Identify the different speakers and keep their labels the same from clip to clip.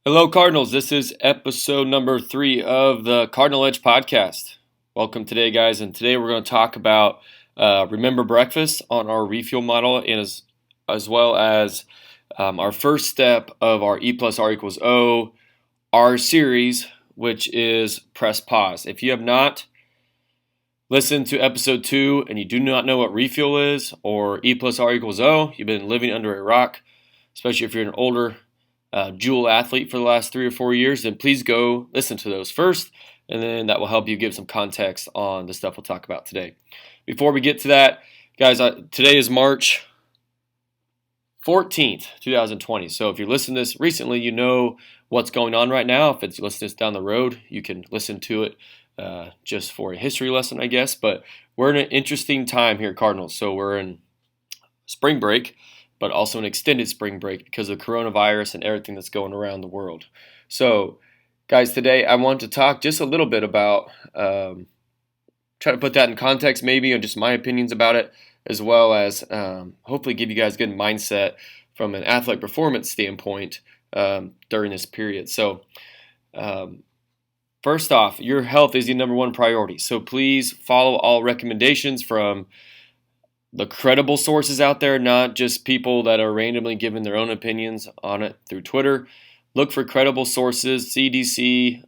Speaker 1: Hello, Cardinals. This is episode number 3 of the Cardinal Edge podcast. Welcome today, guys. And today we're going to talk about Remember Breakfast on our refuel model, and as well as our first step of our E+R equals O, our series, which is press pause. If you have not listened to episode 2 and you do not know what refuel is or E+R equals O, you've been living under a rock, especially if you're an older Juul athlete for the last 3 or 4 years, then please go listen to those first, and then that will help you give some context on the stuff we'll talk about today. Before we get to that, guys, today is March 14th, 2020. So if you're listening to this recently, you know what's going on right now. If it's listening to this down the road, you can listen to it just for a history lesson, I guess. But we're in an interesting time here, Cardinals. So we're in spring break, but also an extended spring break because of coronavirus and everything that's going around the world. So, guys, today I want to talk just a little bit about, try to put that in context maybe, or just my opinions about it, as well as hopefully give you guys a good mindset from an athletic performance standpoint during this period. So, first off, your health is the number one priority. So please follow all recommendations from the credible sources out there, not just people that are randomly giving their own opinions on it through Twitter. Look for credible sources, CDC,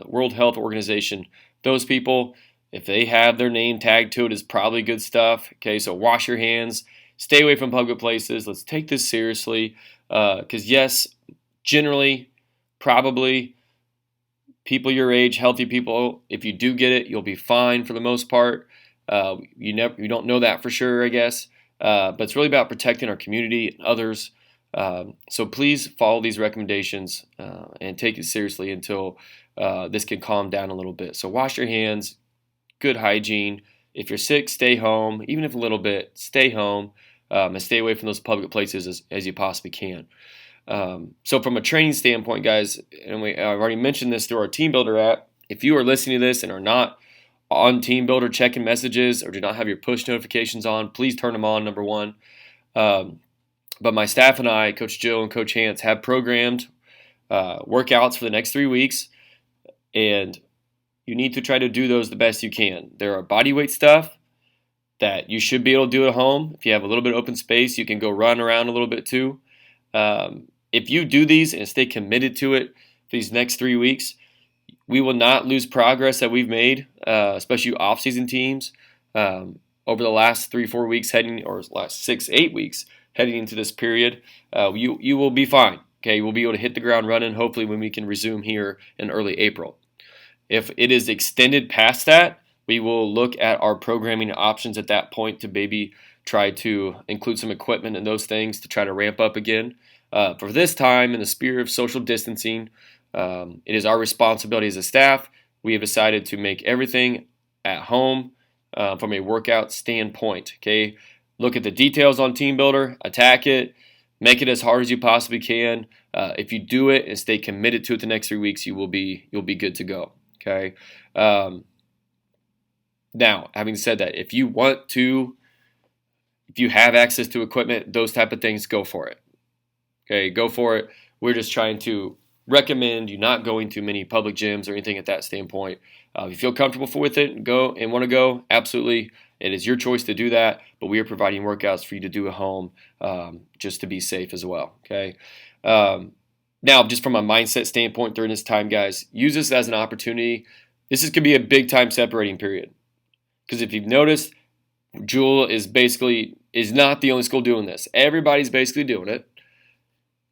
Speaker 1: World Health Organization. Those people, if they have their name tagged to it, is probably good stuff. Okay, so wash your hands, stay away from public places. Let's take this seriously because, yes, generally, probably people your age, healthy people, if you do get it, you'll be fine for the most part. You don't know that for sure, I guess, but it's really about protecting our community and others. So please follow these recommendations and take it seriously until this can calm down a little bit. So wash your hands, good hygiene. If you're sick, stay home. Even if a little bit, stay home and stay away from those public places as you possibly can. So from a training standpoint, guys, and I've already mentioned this through our Team Builder app. If you are listening to this and are not on Team Builder checking messages or do not have your push notifications on, please turn them on, number one. But my staff and I, Coach Jill and Coach Hans, have programmed workouts for the next 3 weeks, and you need to try to do those the best you can. There are body weight stuff that you should be able to do at home. If you have a little bit of open space, you can go run around a little bit too. If you do these and stay committed to it for these next 3 weeks, we will not lose progress that we've made, especially off-season teams, over the last 3-4 weeks or last 6-8 weeks heading into this period. You will be fine. Okay, you will be able to hit the ground running, hopefully when we can resume here in early April. If it is extended past that, we will look at our programming options at that point to maybe try to include some equipment and those things to try to ramp up again. For this time, in the spirit of social distancing, it is our responsibility as a staff. We have decided to make everything at home from a workout standpoint. Okay, look at the details on Team Builder, attack it, make it as hard as you possibly can. If you do it and stay committed to it the next 3 weeks, you'll be good to go. Okay. Now, having said that, if you have access to equipment, those type of things, go for it. Okay, go for it. We're just trying to recommend you not going to many public gyms or anything at that standpoint. If you feel comfortable with it and want to go, absolutely. It is your choice to do that, but we are providing workouts for you to do at home just to be safe as well. Okay. Now, just from a mindset standpoint during this time, guys, use this as an opportunity. This could be a big time separating period. Because if you've noticed, Juul is not the only school doing this. Everybody's basically doing it.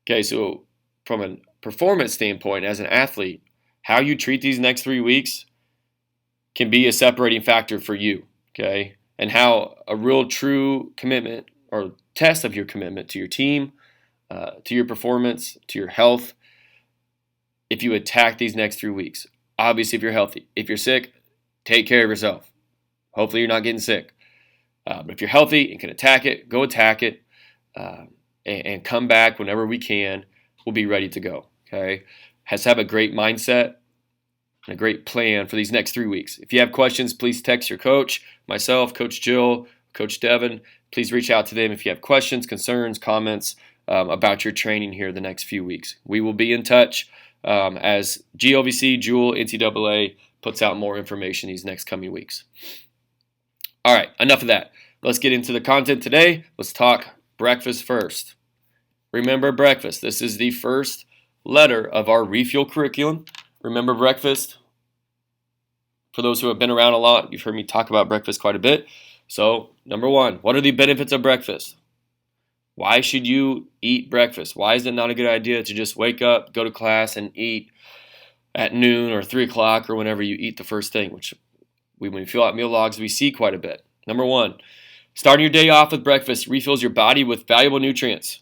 Speaker 1: Okay, so from a performance standpoint, as an athlete, how you treat these next 3 weeks can be a separating factor for you, okay? And how a real true commitment or test of your commitment to your team, to your performance, to your health, if you attack these next 3 weeks. Obviously, if you're healthy. If you're sick, take care of yourself. Hopefully you're not getting sick. But if you're healthy and can attack it, go attack it, and come back whenever we can. We'll be ready to go. Okay, has to have a great mindset and a great plan for these next 3 weeks. If you have questions, please text your coach, myself, Coach Jill, Coach Devin. Please reach out to them if you have questions, concerns, comments about your training here the next few weeks. We will be in touch. as GLVC, Jewel, NCAA puts out more information these next coming weeks. All right, enough of that. Let's get into the content today. Let's talk breakfast first. Remember breakfast. This is the first letter of our refuel curriculum. Remember breakfast. For those who have been around a lot, you've heard me talk about breakfast quite a bit. So, number one, what are the benefits of breakfast? Why should you eat breakfast? Why is it not a good idea to just wake up, go to class, and eat at noon or 3 o'clock or whenever you eat the first thing, which when we fill out meal logs, we see quite a bit. Number one, starting your day off with breakfast refills your body with valuable nutrients.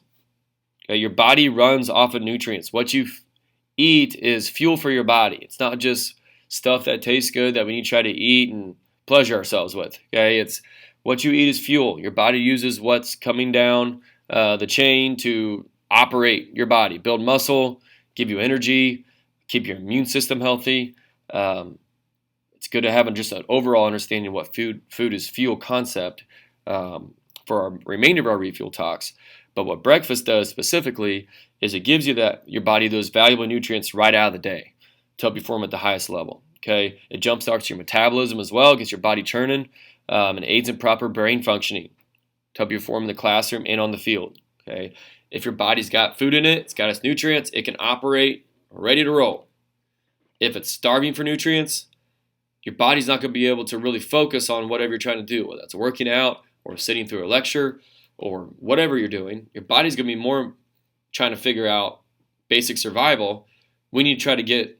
Speaker 1: Okay, your body runs off of nutrients. What you eat is fuel for your body. It's not just stuff that tastes good that we need to try to eat and pleasure ourselves with. Okay, it's what you eat is fuel. Your body uses what's coming down the chain to operate your body, build muscle, give you energy, keep your immune system healthy. It's good to have just an overall understanding of what food is fuel concept for our remainder of our refuel talks. But what breakfast does specifically is it gives you your body those valuable nutrients right out of the day to help you perform at the highest level. Okay, it jumpstarts your metabolism as well, gets your body churning, and aids in proper brain functioning to help you perform in the classroom and on the field. Okay, if your body's got food in it, it's got its nutrients, it can operate ready to roll. If it's starving for nutrients, your body's not going to be able to really focus on whatever you're trying to do, whether that's working out or sitting through a lecture or whatever you're doing. Your body's going to be more trying to figure out basic survival. We need to try to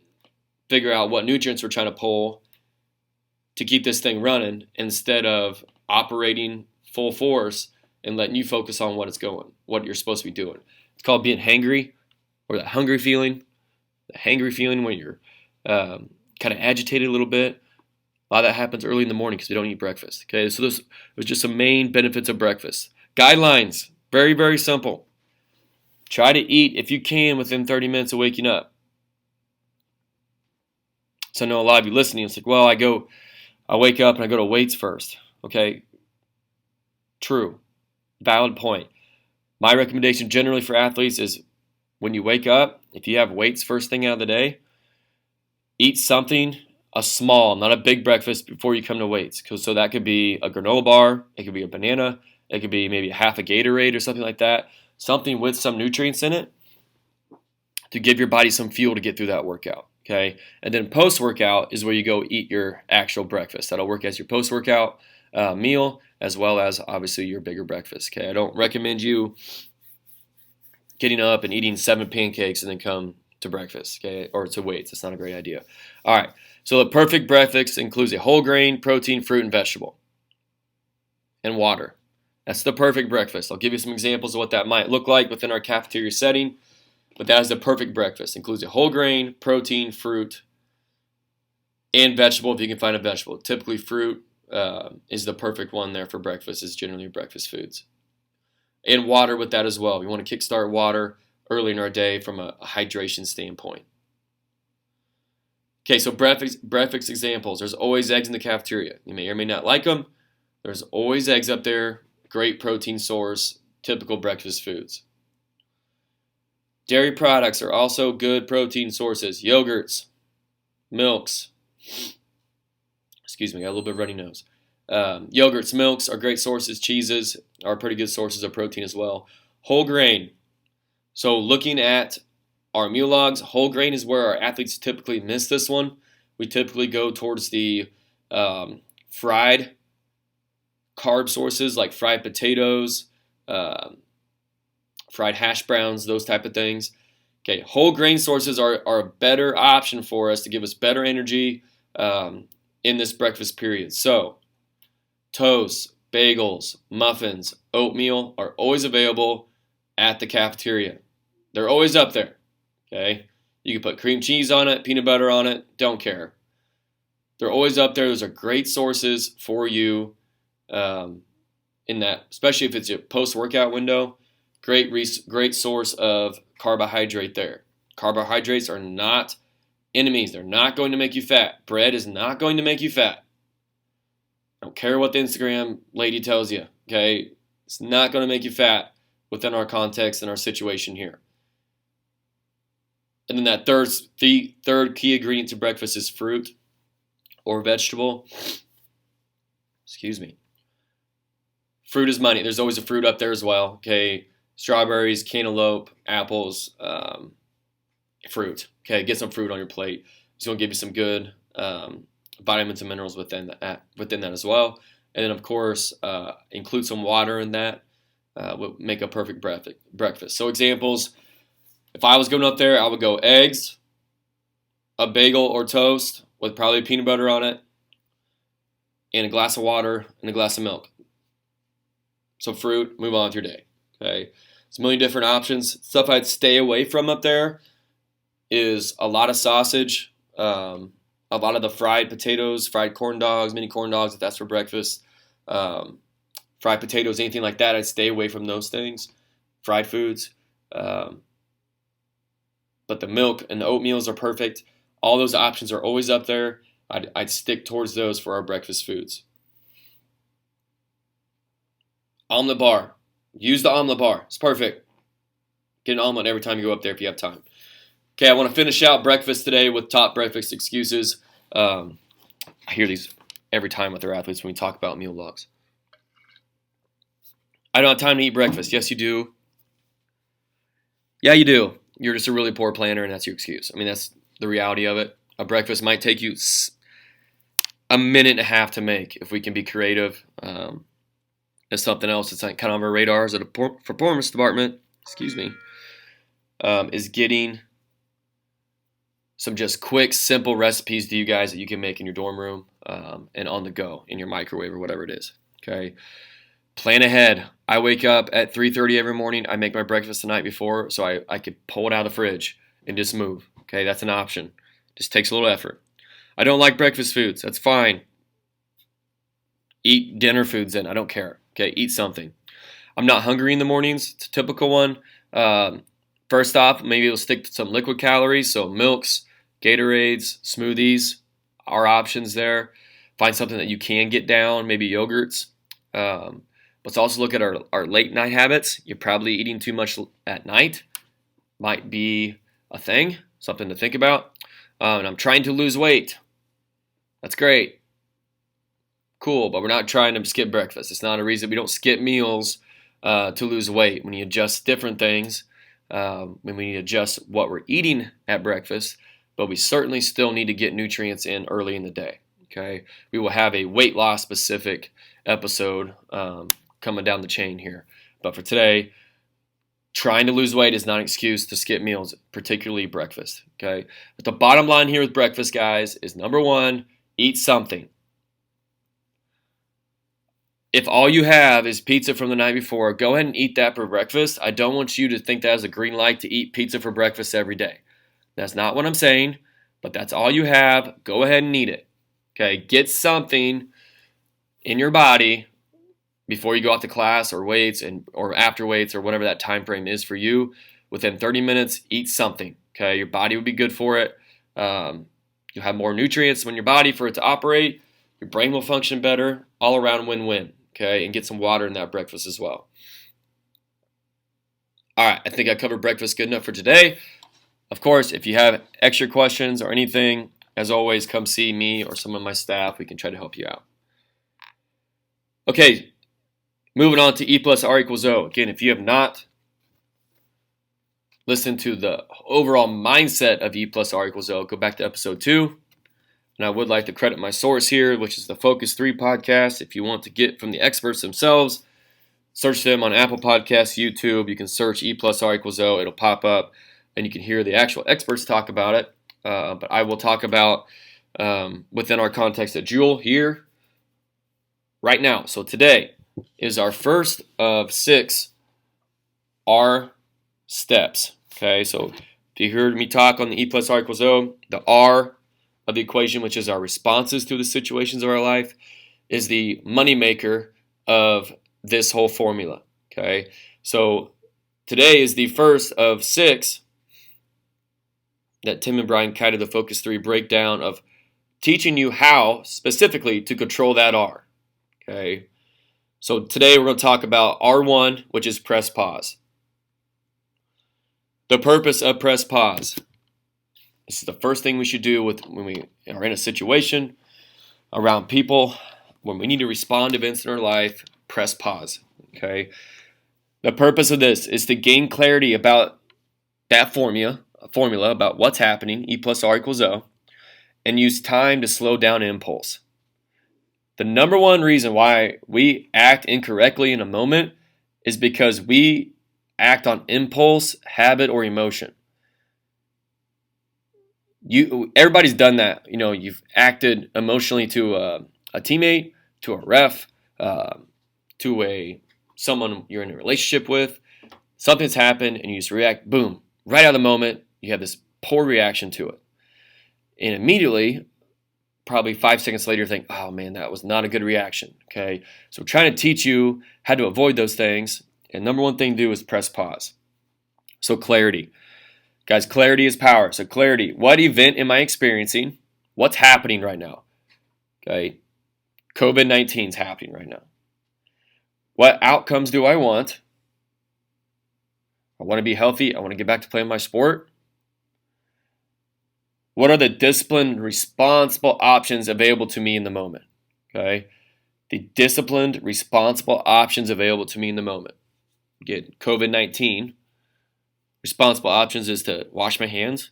Speaker 1: figure out what nutrients we're trying to pull to keep this thing running instead of operating full force and letting you focus on what you're supposed to be doing. It's called being hangry, or that hungry feeling. The hangry feeling when you're kind of agitated a little bit. A lot of that happens early in the morning because we don't eat breakfast. Okay, so those was just some main benefits of breakfast. Guidelines, very, very simple. Try to eat, if you can, within 30 minutes of waking up. So I know a lot of you listening, it's like, well, I wake up and I go to weights first. Okay, true, valid point. My recommendation generally for athletes is when you wake up, if you have weights first thing out of the day, eat something, a small, not a big breakfast before you come to weights. So that could be a granola bar, it could be a banana, it could be maybe half a Gatorade or something like that. Something with some nutrients in it to give your body some fuel to get through that workout. Okay, and then post-workout is where you go eat your actual breakfast. That'll work as your post-workout meal as well as obviously your bigger breakfast. Okay, I don't recommend you getting up and eating 7 pancakes and then come to breakfast, okay, or to weights. That's not a great idea. All right, so the perfect breakfast includes a whole grain, protein, fruit, and vegetable, and water. That's the perfect breakfast. I'll give you some examples of what that might look like within our cafeteria setting, but that is the perfect breakfast. It includes a whole grain, protein, fruit, and vegetable if you can find a vegetable. Typically fruit is the perfect one there for breakfast. It's generally breakfast foods. And water with that as well. We want to kickstart water early in our day from a hydration standpoint. Okay, so breakfast examples. There's always eggs in the cafeteria. You may or may not like them. There's always eggs up there. Great protein source. Typical breakfast foods. Dairy products are also good protein sources. Yogurts, milks. Excuse me, I got a little bit of runny nose. Yogurts, milks are great sources. Cheeses are pretty good sources of protein as well. Whole grain. So looking at our meal logs, whole grain is where our athletes typically miss this one. We typically go towards the fried carb sources like fried potatoes, fried hash browns, those type of things. Okay, whole grain sources are a better option for us to give us better energy in this breakfast period. So toast, bagels, muffins, oatmeal are always available at the cafeteria. They're always up there. Okay, you can put cream cheese on it, peanut butter on it, don't care. They're always up there. Those are great sources for you in that, especially if it's a post-workout window. Great source of carbohydrate there. Carbohydrates are not enemies. They're not going to make you fat. Bread is not going to make you fat. I don't care what the Instagram lady tells you. Okay, it's not going to make you fat within our context and our situation here. And then that third key ingredient to breakfast is fruit or vegetable. Excuse me. Fruit is money. There's always a fruit up there as well. Okay, strawberries, cantaloupe, apples, fruit. Okay, get some fruit on your plate. It's going to give you some good vitamins and minerals within that as well. And then, of course, include some water in that. Would make a perfect breakfast. So examples, if I was going up there, I would go eggs, a bagel or toast with probably peanut butter on it, and a glass of water and a glass of milk. So fruit, move on with your day. Okay, there's a million different options. Stuff I'd stay away from up there is a lot of sausage, a lot of the fried potatoes, fried corn dogs, mini corn dogs if that's for breakfast, fried potatoes, anything like that. I'd stay away from those things, fried foods. But the milk and the oatmeals are perfect. All those options are always up there. I'd stick towards those for our breakfast foods. Omelet bar. Use the omelet bar. It's perfect. Get an omelet every time you go up there if you have time. Okay, I want to finish out breakfast today with top breakfast excuses. I hear these every time with our athletes when we talk about meal logs. I don't have time to eat breakfast. Yes, you do. Yeah, you do. You're just a really poor planner, and that's your excuse. I mean, that's the reality of it. A breakfast might take you a minute and a half to make if we can be creative. It's something else that's kind of on our radars at a performance department. Is getting some just quick, simple recipes to you guys that you can make in your dorm room and on the go in your microwave or whatever it is. Okay, plan ahead. I wake up at 3:30 every morning. I make my breakfast the night before so I could pull it out of the fridge and just move. Okay, that's an option. Just takes a little effort. I don't like breakfast foods. That's fine. Eat dinner foods then. I don't care. Okay, eat something. I'm not hungry in the mornings. It's a typical one. First off, maybe we'll stick to some liquid calories. So milks, Gatorades, smoothies are options there. Find something that you can get down, maybe yogurts. Let's also look at our late night habits. You're probably eating too much at night. Might be a thing, something to think about. And I'm trying to lose weight. That's great. Cool, but we're not trying to skip breakfast. It's not a reason. We don't skip meals to lose weight. When you adjust different things, when we need to adjust what we're eating at breakfast, but we certainly still need to get nutrients in early in the day. Okay, we will have a weight loss specific episode coming down the chain here. But for today, trying to lose weight is not an excuse to skip meals, particularly breakfast. Okay, but the bottom line here with breakfast, guys, is number one, eat something. If all you have is pizza from the night before, go ahead and eat that for breakfast. I don't want you to think that is a green light to eat pizza for breakfast every day. That's not what I'm saying, but that's all you have. Go ahead and eat it. Okay, get something in your body before you go out to class or weights or after weights or whatever that time frame is for you. Within 30 minutes, eat something. Okay, your body will be good for it. You'll have more nutrients in your body for it to operate. Your brain will function better. All around win-win. Okay, and get some water in that breakfast as well. All right, I think I covered breakfast good enough for today. Of course, if you have extra questions or anything, as always, come see me or some of my staff. We can try to help you out. Okay, moving on to E+R=O. Again, if you have not listened to the overall mindset of E+R=O, go back to episode 2. And I would like to credit my source here, which is the Focus 3 podcast. If you want to get from the experts themselves, search them on Apple Podcasts, YouTube. You can search E+R=O. It'll pop up, and you can hear the actual experts talk about it. But I will talk about within our context at Jewel here right now. So today is our first of 6 R steps. Okay, so if you heard me talk on the E+R=O, the R of the equation, which is our responses to the situations of our life, is the moneymaker of this whole formula. Okay, so today is the first of 6 that Tim and Brian guided the Focus 3 breakdown of teaching you how specifically to control that R. Okay, so today we're going to talk about R1, which is press pause. The purpose of press pause. This is the first thing we should do when we are in a situation around people, when we need to respond to events in our life. Press pause. Okay. The purpose of this is to gain clarity about that formula about what's happening, E+R=O, and use time to slow down impulse. The number one reason why we act incorrectly in a moment is because we act on impulse, habit, or emotion. Everybody's done that. You've acted emotionally to a teammate, to a ref, to someone you're in a relationship with. Something's happened and you just react, boom, right out of the moment. You have this poor reaction to it. And immediately, probably 5 seconds later, you think, oh man, that was not a good reaction. Okay, so we're trying to teach you how to avoid those things. And number one thing to do is press pause. So clarity. Guys, clarity is power. So clarity, what event am I experiencing? What's happening right now? Okay, COVID-19 is happening right now. What outcomes do I want? I want to be healthy. I want to get back to playing my sport. What are the disciplined, responsible options available to me in the moment? Okay, the disciplined, responsible options available to me in the moment. Get COVID-19. Responsible options is to wash my hands.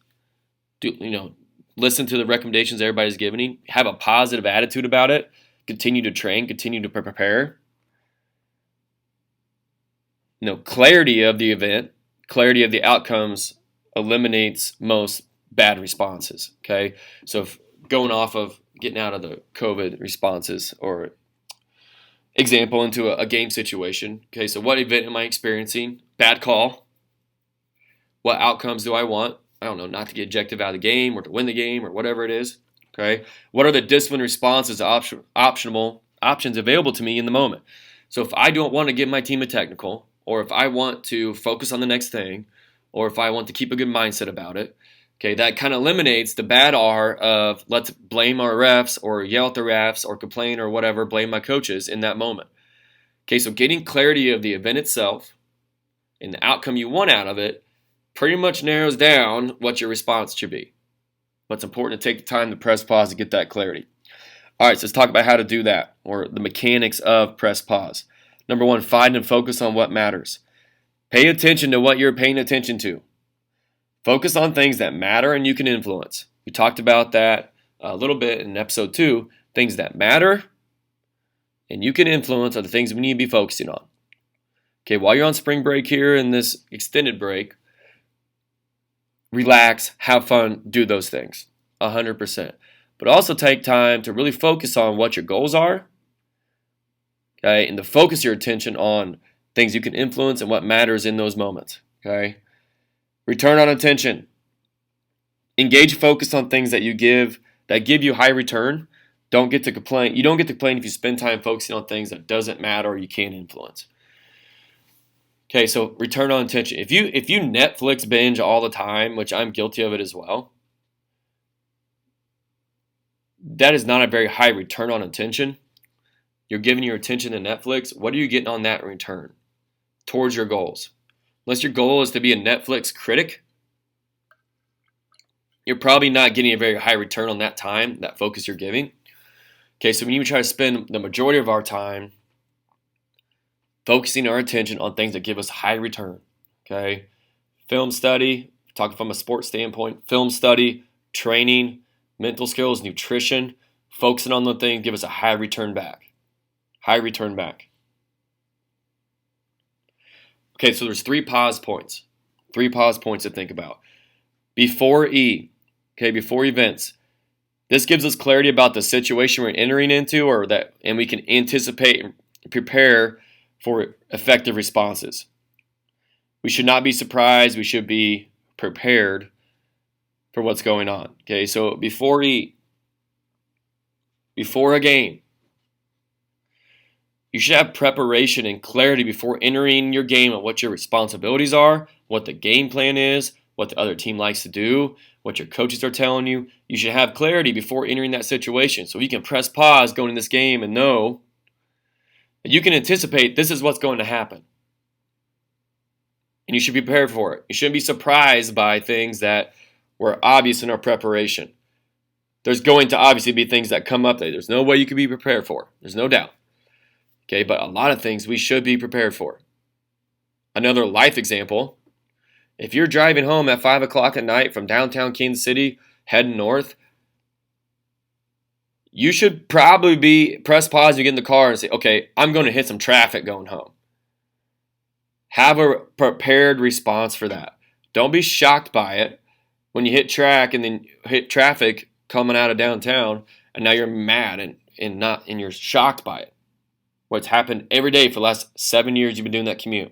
Speaker 1: Listen to the recommendations everybody's giving you. Have a positive attitude about it. Continue to train. Continue to prepare. Clarity of the event, clarity of the outcomes eliminates most bad responses. Okay, so if going off of getting out of the COVID responses or example into a game situation. Okay, so what event am I experiencing? Bad call. What outcomes do I want? I don't know, not to get ejected out of the game or to win the game or whatever it is. Okay, what are the discipline responses, options available to me in the moment? So if I don't want to give my team a technical, or if I want to focus on the next thing, or if I want to keep a good mindset about it, okay, that kind of eliminates the bad R of let's blame our refs or yell at the refs or complain or whatever, blame my coaches in that moment. Okay, so getting clarity of the event itself and the outcome you want out of it pretty much narrows down what your response should be. But it's important to take the time to press pause to get that clarity. All right, so let's talk about how to do that, or the mechanics of press pause. Number one, find and focus on what matters. Pay attention to what you're paying attention to. Focus on things that matter and you can influence. We talked about that a little bit in episode 2. Things that matter and you can influence are the things we need to be focusing on. Okay, while you're on spring break here in this extended break, relax, have fun, do those things 100%. But also take time to really focus on what your goals are. Okay, and to focus your attention on things you can influence and what matters in those moments. Okay, return on attention. Engage focus on things that give you high return. Don't get to complain. You don't get to complain if you spend time focusing on things that doesn't matter or you can't influence. Okay, so return on attention. If you Netflix binge all the time, which I'm guilty of it as well, that is not a very high return on attention. You're giving your attention to Netflix. What are you getting on that in return towards your goals? Unless your goal is to be a Netflix critic, you're probably not getting a very high return on that time, that focus you're giving. Okay, so when you try to spend the majority of our time focusing our attention on things that give us high return. Okay, film study, talking from a sports standpoint, film study, training, mental skills, nutrition, focusing on the things give us a high return back. High return back. Okay, so there's 3 pause points. 3 pause points to think about. Before E, okay, before events. This gives us clarity about the situation we're entering into, and we can anticipate and prepare for effective responses. We should not be surprised. We should be prepared for what's going on. Okay, so before E, before a game, you should have preparation and clarity before entering your game on what your responsibilities are, what the game plan is, what the other team likes to do, what your coaches are telling you. You should have clarity before entering that situation so you can press pause going in this game and know that you can anticipate this is what's going to happen. And you should be prepared for it. You shouldn't be surprised by things that We're obvious in our preparation. There's going to obviously be things that come up that there's no way you can be prepared for. There's no doubt. Okay, but a lot of things we should be prepared for. Another life example, if you're driving home at 5 o'clock at night from downtown Kansas City, heading north, you should probably press pause, you get in the car and say, okay, I'm going to hit some traffic going home. Have a prepared response for that. Don't be shocked by it when you hit track and then hit traffic coming out of downtown, and now you're mad and you're shocked by it. What's happened every day for the last 7 years you've been doing that commute.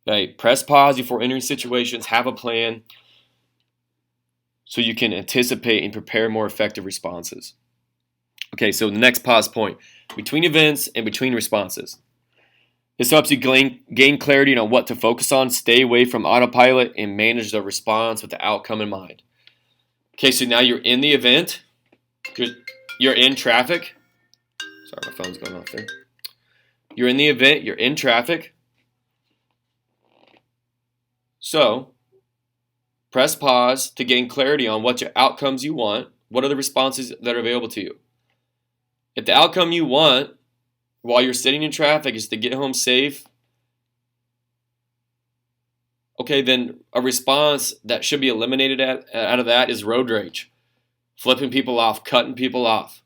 Speaker 1: Okay, press pause before entering situations. Have a plan so you can anticipate and prepare more effective responses. Okay, so the next pause point, between events and between responses. This helps you gain clarity on what to focus on, stay away from autopilot, and manage the response with the outcome in mind. Okay, so now you're in the event. You're in traffic. Sorry, my phone's going off there. You're in the event. You're in traffic. So, press pause to gain clarity on what outcomes you want. What are the responses that are available to you? If the outcome you want while you're sitting in traffic is to get home safe, okay, then a response that should be eliminated out of that is road rage. Flipping people off, cutting people off.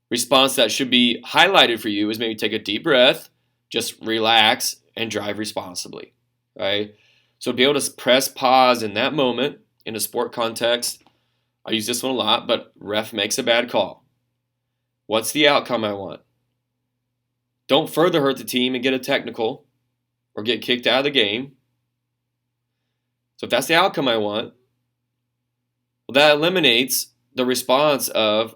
Speaker 1: Response that should be highlighted for you is maybe take a deep breath, just relax, and drive responsibly. Right? So to be able to press pause in that moment, in a sport context, I use this one a lot, but ref makes a bad call. What's the outcome I want? Don't further hurt the team and get a technical or get kicked out of the game. So if that's the outcome I want, well, that eliminates the response of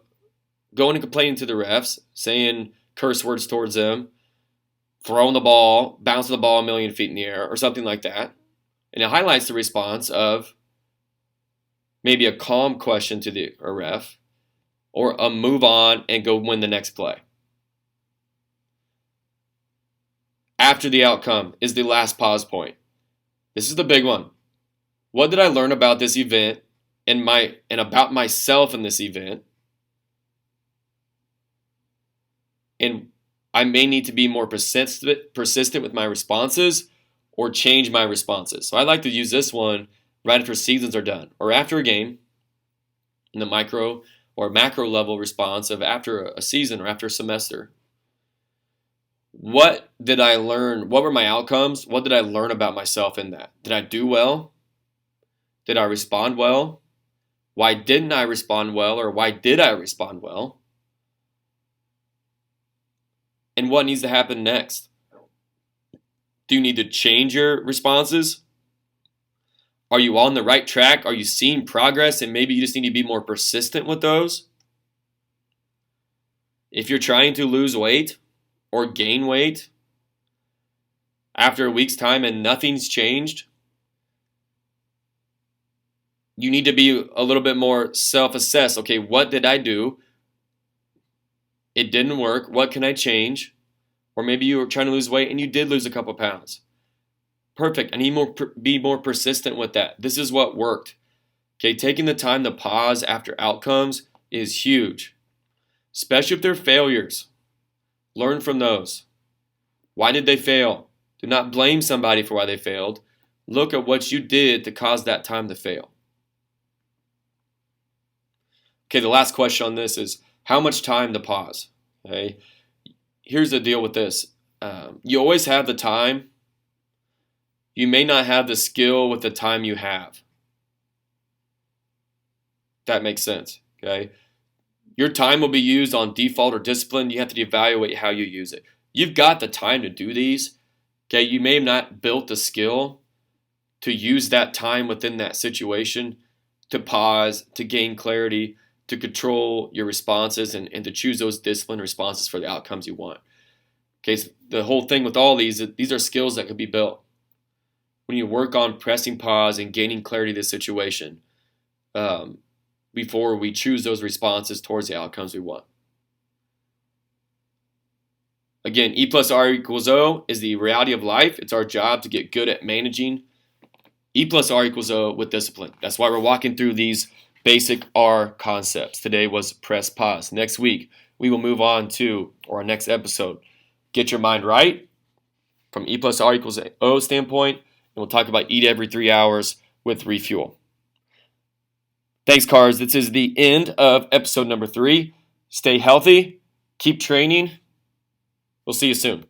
Speaker 1: going and complaining to the refs, saying curse words towards them, throwing the ball, bouncing the ball a million feet in the air, or something like that. And it highlights the response of maybe a calm question to the ref, or a move on and go win the next play. After the outcome is the last pause point. This is the big one. What did I learn about this event and about myself in this event? And I may need to be more persistent with my responses or change my responses. So I like to use this one right after seasons are done or after a game in the micro or macro level response of after a season or after a semester. What did I learn? What were my outcomes? What did I learn about myself in that? Did I do well? Did I respond well? Why didn't I respond well, or why did I respond well? And what needs to happen next? Do you need to change your responses? Are you on the right track? Are you seeing progress and maybe you just need to be more persistent with those? If you're trying to lose weight or gain weight after a week's time and nothing's changed, you need to be a little bit more self-assessed. Okay, what did I do? It didn't work. What can I change? Or maybe you were trying to lose weight and you did lose a couple pounds. Perfect. I need be more persistent with that. This is what worked. Okay, taking the time to pause after outcomes is huge, especially if they're failures. Learn from those. Why did they fail? Do not blame somebody for why they failed. Look at what you did to cause that time to fail. Okay, the last question on this is how much time to pause? Okay, here's the deal with this. You always have the time. You may not have the skill with the time you have. That makes sense, okay? Your time will be used on default or discipline. You have to evaluate how you use it. You've got the time to do these, okay? You may have not built the skill to use that time within that situation to pause, to gain clarity, to control your responses, and to choose those disciplined responses for the outcomes you want. Okay, so the whole thing with all these are skills that could be built. When you work on pressing pause and gaining clarity to the situation before we choose those responses towards the outcomes we want. Again, E+R = O is the reality of life. It's our job to get good at managing E+R=O with discipline. That's why we're walking through these basic R concepts. Today was press pause. Next week, we will move on to, or our next episode, get your mind right from E+R=O standpoint, and we'll talk about eat every 3 hours with refuel. Thanks, Cars. This is the end of episode number 3. Stay healthy. Keep training. We'll see you soon.